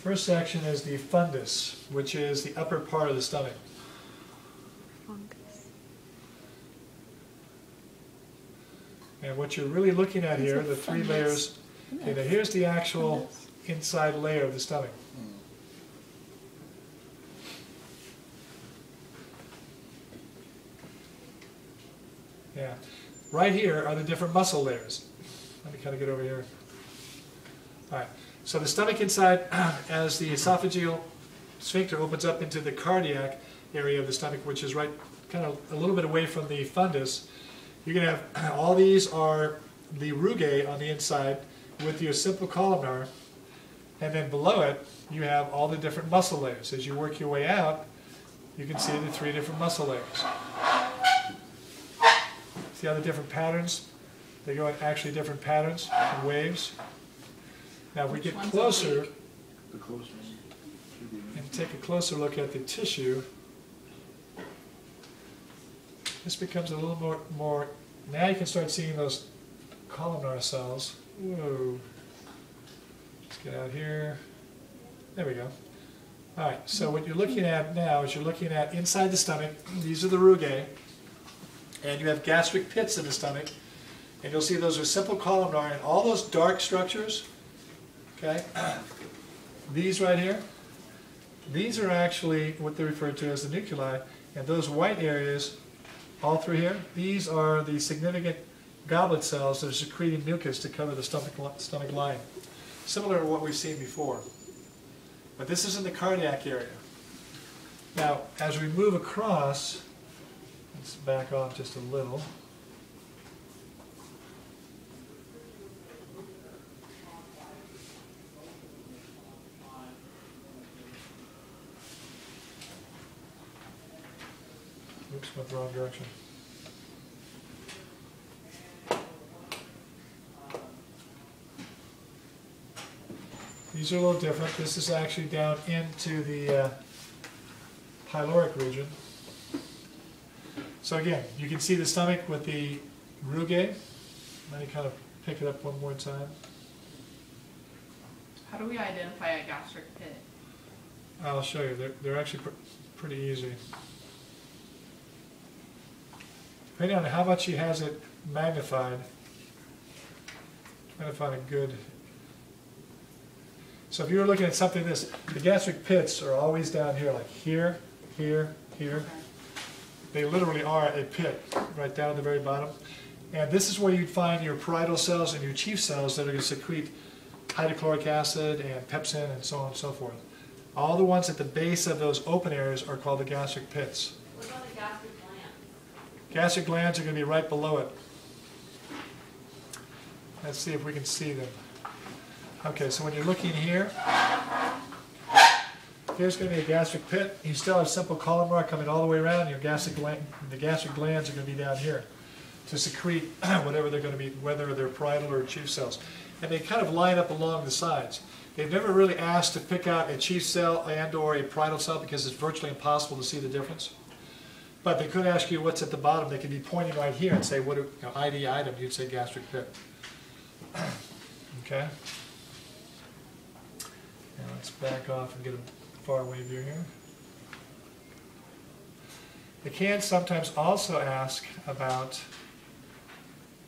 First section is the fundus, which is the upper part of the stomach. Fungus. And what you're really looking at here, the three layers, okay, now here's the actual inside layer of the stomach. Yeah. Right here are the different muscle layers. Let me kind of get over here. All right. So the stomach inside, as the esophageal sphincter opens up into the cardiac area of the stomach, which is right kind of a little bit away from the fundus, you're going to have, all these are the rugae on the inside with your simple columnar, and then below it you have all the different muscle layers. As you work your way out, you can see the three different muscle layers. See how the different patterns, they go in actually different patterns and waves. Now if we get closer and take a closer look at the tissue, this becomes a little more, now you can start seeing those columnar cells. Whoa. Let's get out here. There we go. All right, so what you're looking at now is you're looking at inside the stomach. These are the rugae. And you have gastric pits in the stomach. And you'll see those are simple columnar. And all those dark structures, okay, these right here, these are actually what they refer to as the nuclei. And those white areas, all through here, these are the significant goblet cells that are secreting mucus to cover the stomach lining. Similar to what we've seen before. But this is in the cardiac area. Now, as we move across, let's back off just a little. Oops, went the wrong direction. These are a little different. This is actually down into the pyloric region. So again, you can see the stomach with the rugae. Let me kind of pick it up one more time. How do we identify a gastric pit? I'll show you. They're actually pretty easy. Depending on how much he has it magnified, trying to find a good. So if you were looking at something like this, the gastric pits are always down here, like here, here, here. Okay. They literally are a pit, right down at the very bottom. And this is where you'd find your parietal cells and your chief cells that are going to secrete hydrochloric acid and pepsin and so on and so forth. All the ones at the base of those open areas are called the gastric pits. What about the gastric glands? Gastric glands are going to be right below it. Let's see if we can see them. Okay, so when you're looking here, here's going to be a gastric pit. You still have simple columnar coming all the way around. Your gastric the gastric glands are going to be down here to secrete whatever they're going to be, whether they're parietal or chief cells. And they kind of line up along the sides. They've never really asked to pick out a chief cell and or a parietal cell because it's virtually impossible to see the difference. But they could ask you what's at the bottom. They could be pointing right here and say, what ID item, you'd say gastric pit. Okay? Now let's back off and get a far away view here. They can sometimes also ask about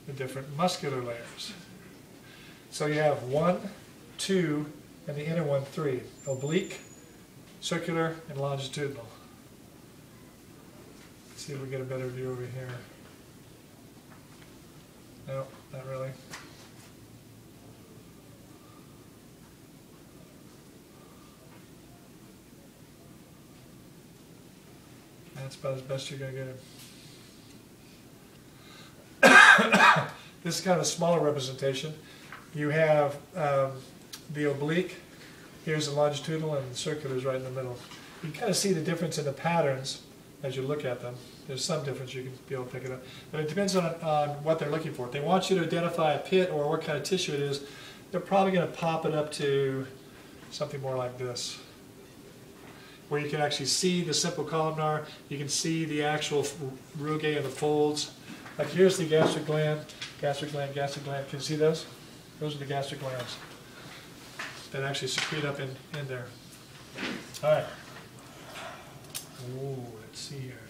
the different muscular layers. So you have 1, 2, and the inner one 3. Oblique, circular, and longitudinal. Let's see if we get a better view over here. No, not really. That's about as best you're going to get it. This is kind of a smaller representation. You have the oblique, here's the longitudinal, and the circular is right in the middle. You can kind of see the difference in the patterns as you look at them. There's some difference, you can be able to pick it up. But it depends on what they're looking for. If they want you to identify a pit or what kind of tissue it is, they're probably going to pop it up to something more like this, where you can actually see the simple columnar, you can see the actual rugae and the folds. Like here's the gastric gland, gastric gland, gastric gland. Can you see those? Those are the gastric glands. that actually secrete up in there. All right. Ooh, let's see here.